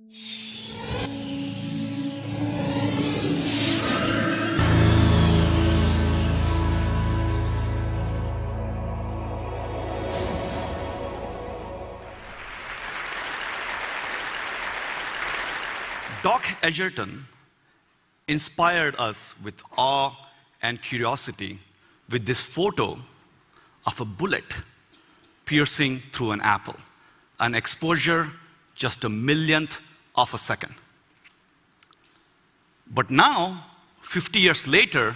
Doc Edgerton inspired us with awe and curiosity with this photo of a bullet piercing through an apple, an exposure just a millionth of a second. But now, 50 years later,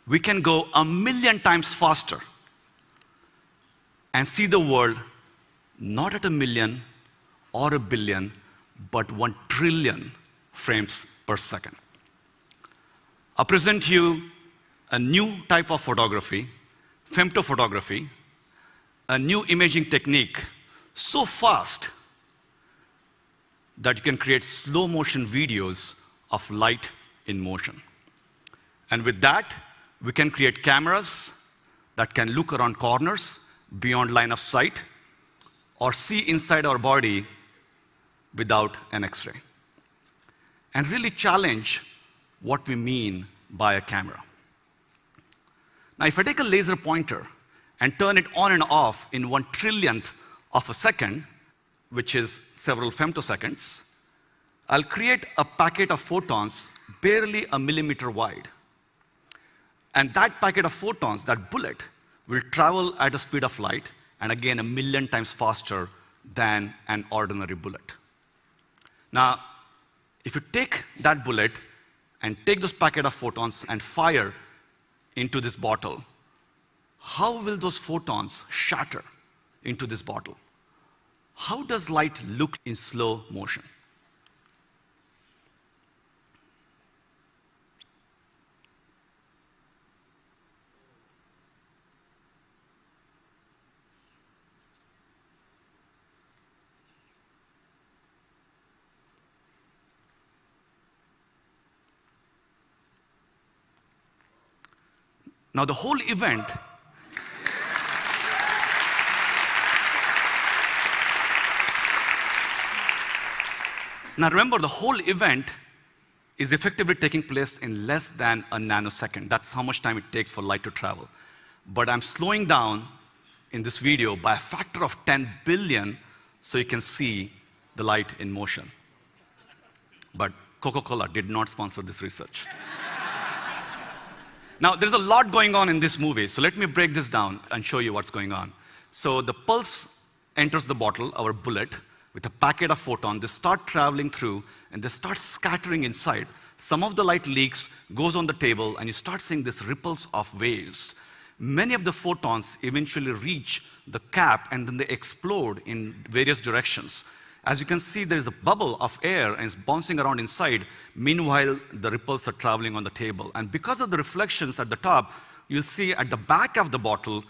we can go 1,000,000 times faster and see the world not at 1,000,000 or 1,000,000,000, but 1,000,000,000,000 frames per second. I'll present you a new type of photography, femtophotography, a new imaging technique so fast that you can create slow motion videos of light in motion. And with that, we can create cameras that can look around corners beyond line of sight or see inside our body without an X-ray, and really challenge what we mean by a camera. Now, if I take a laser pointer and turn it on and off in 1/1,000,000th of a second, which is several femtoseconds, I'll create a packet of photons barely a millimeter wide. And that packet of photons, that bullet, will travel at a speed of light, and again, 1,000,000 times faster than an ordinary bullet. Now, if you take that bullet and take this packet of photons and fire into this bottle, how will those photons shatter into this bottle? How does light look in slow motion? Now, the whole event now remember, the whole event is effectively taking place in less than a nanosecond. That's how much time it takes for light to travel. But I'm slowing down in this video by a factor of 10 billion so you can see the light in motion. But Coca-Cola did not sponsor this research. Now, there's a lot going on in this movie, so let me break this down and show you what's going on. So the pulse enters the bottle, our bullet, with a packet of photons. They start traveling through, and they start scattering inside. Some of the light leaks, goes on the table, and you start seeing these ripples of waves. Many of the photons eventually reach the cap, and then they explode in various directions. As you can see, there is a bubble of air, and it's bouncing around inside. Meanwhile, the ripples are traveling on the table. And because of the reflections at the top, you'll see at the back of the bottle,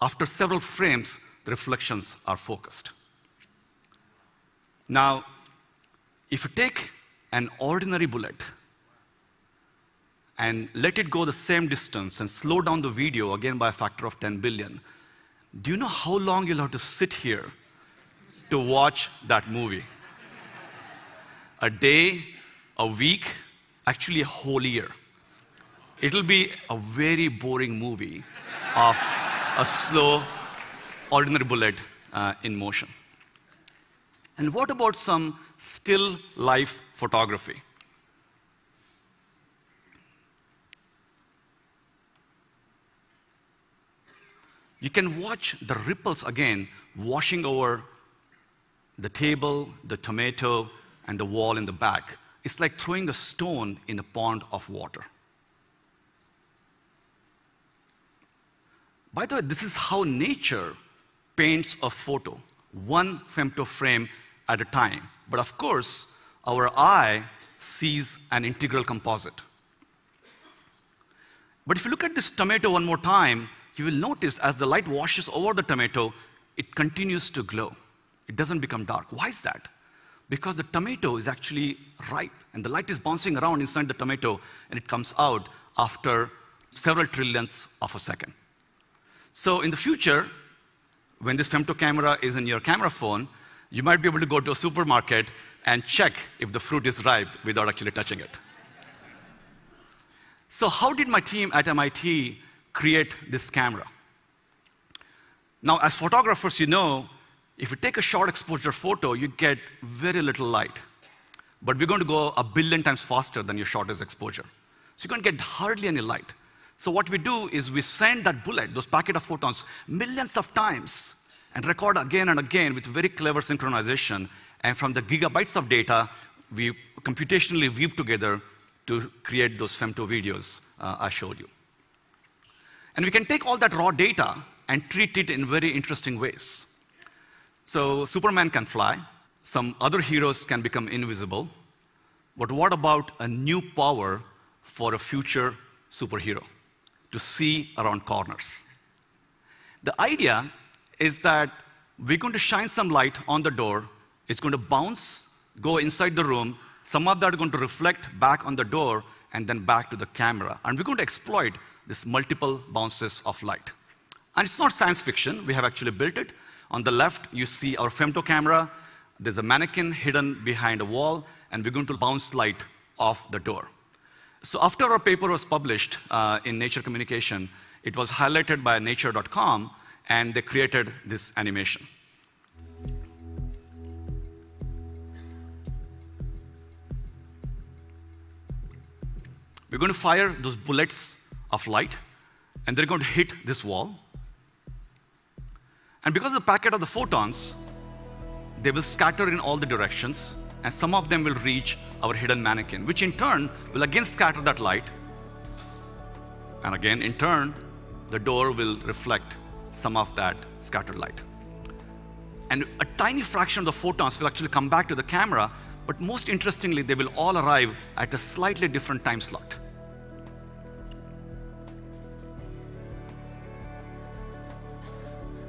after several frames, the reflections are focused. Now, if you take an ordinary bullet and let it go the same distance and slow down the video, again by a factor of 10 billion, do you know how long you'll have to sit here to watch that movie? A day, a week, actually a whole year. It'll be a very boring movie of a slow, ordinary bullet in motion. And what about some still life photography? You can watch the ripples again washing over the table, the tomato, and the wall in the back. It's like throwing a stone in a pond of water. By the way, this is how nature paints a photo, one femto frame at a time. But of course, our eye sees an integral composite. But if you look at this tomato one more time, you will notice as the light washes over the tomato, it continues to glow. It doesn't become dark. Why is that? Because the tomato is actually ripe, and the light is bouncing around inside the tomato, and it comes out after several trillionths of a second. So in the future, when this femto camera is in your camera phone, You might be able to go to a supermarket and check if the fruit is ripe without actually touching it. So how did my team at MIT create this camera? Now, as photographers, you know, if you take a short exposure photo, you get very little light. But we're going to go 1 billion times faster than your shortest exposure. So you're going to get hardly any light. So what we do is we send that bullet, those packet of photons, millions of times, and record again and again with very clever synchronization. And from the gigabytes of data, we computationally weave together to create those femto videos I showed you. And we can take all that raw data and treat it in very interesting ways. So Superman can fly. Some other heroes can become invisible. But what about a new power for a future superhero? To see around corners. The idea is that we're going to shine some light on the door. It's going to bounce, go inside the room. Some of that are going to reflect back on the door and then back to the camera. And we're going to exploit this multiple bounces of light. And it's not science fiction. We have actually built it. On the left, you see our femto camera. There's a mannequin hidden behind a wall, and we're going to bounce light off the door. So after our paper was published in Nature Communication, it was highlighted by nature.com, and they created this animation. We're going to fire those bullets of light, and they're going to hit this wall. And because of the packet of the photons, they will scatter in all the directions, and some of them will reach our hidden mannequin, which in turn will again scatter that light. And again, in turn, the door will reflect some of that scattered light. And a tiny fraction of the photons will actually come back to the camera, but most interestingly, they will all arrive at a slightly different time slot.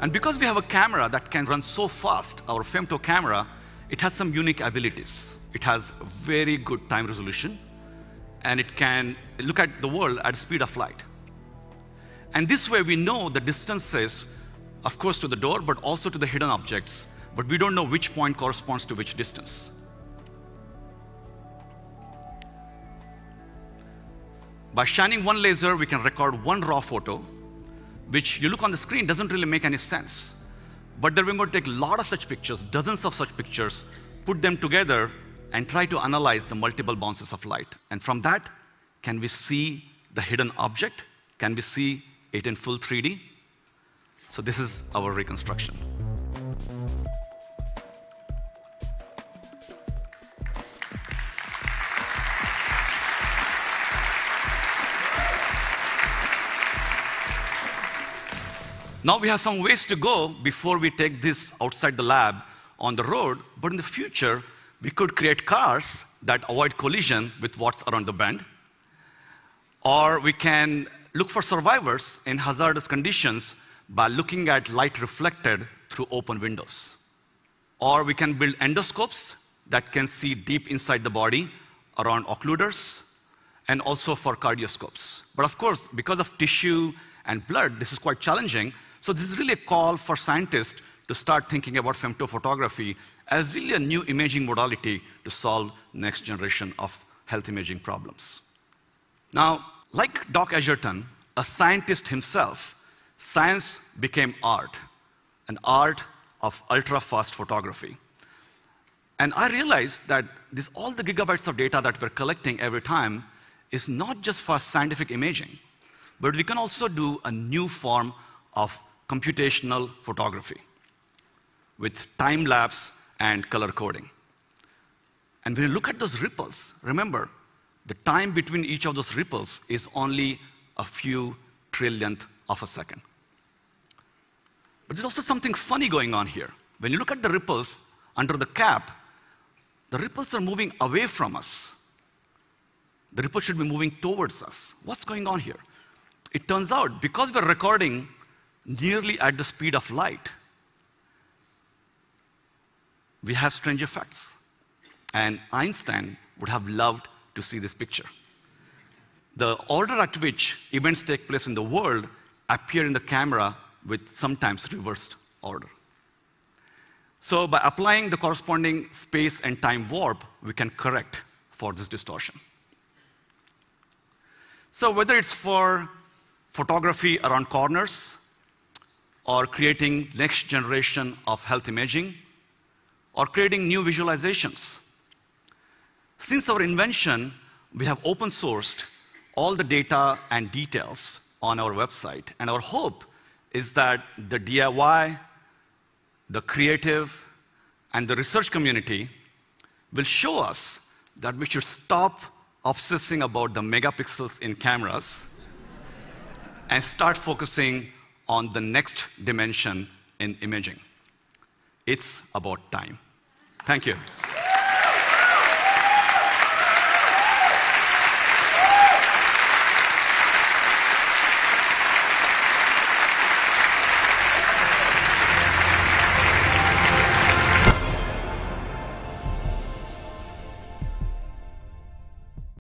And because we have a camera that can run so fast, our femto camera, it has some unique abilities. It has very good time resolution, and it can look at the world at the speed of light. And this way we know the distances, of course, to the door, but also to the hidden objects, but we don't know which point corresponds to which distance. By shining one laser, we can record one raw photo, which you look on the screen doesn't really make any sense. But then we're going to take a lot of such pictures, dozens of such pictures, put them together, and try to analyze the multiple bounces of light. And from that, can we see the hidden object? Can we see it in full 3D? So this is our reconstruction. Now we have some ways to go before we take this outside the lab on the road, but in the future, we could create cars that avoid collision with what's around the bend. Or we can look for survivors in hazardous conditions by looking at light reflected through open windows. Or we can build endoscopes that can see deep inside the body around occluders, and also for cardioscopes. But of course, because of tissue and blood, this is quite challenging. So this is really a call for scientists to start thinking about femtophotography as really a new imaging modality to solve next generation of health imaging problems. Now, like Doc Edgerton, a scientist himself, science became art, an art of ultra-fast photography. And I realized that all the gigabytes of data that we're collecting every time is not just for scientific imaging, but we can also do a new form of computational photography with time-lapse and color coding. And when you look at those ripples, remember, the time between each of those ripples is only a few trillionth of a second. But there's also something funny going on here. When you look at the ripples under the cap, the ripples are moving away from us. The ripple should be moving towards us. What's going on here? It turns out, because we're recording nearly at the speed of light, we have strange effects. And Einstein would have loved to see this picture. The order at which events take place in the world appear in the camera with sometimes reversed order. So by applying the corresponding space and time warp, we can correct for this distortion. So whether it's for photography around corners, or creating next generation of health imaging, or creating new visualizations, since our invention, we have open sourced all the data and details on our website. And our hope is that the DIY, the creative, and the research community will show us that we should stop obsessing about the megapixels in cameras and start focusing on the next dimension in imaging. It's about time. Thank you.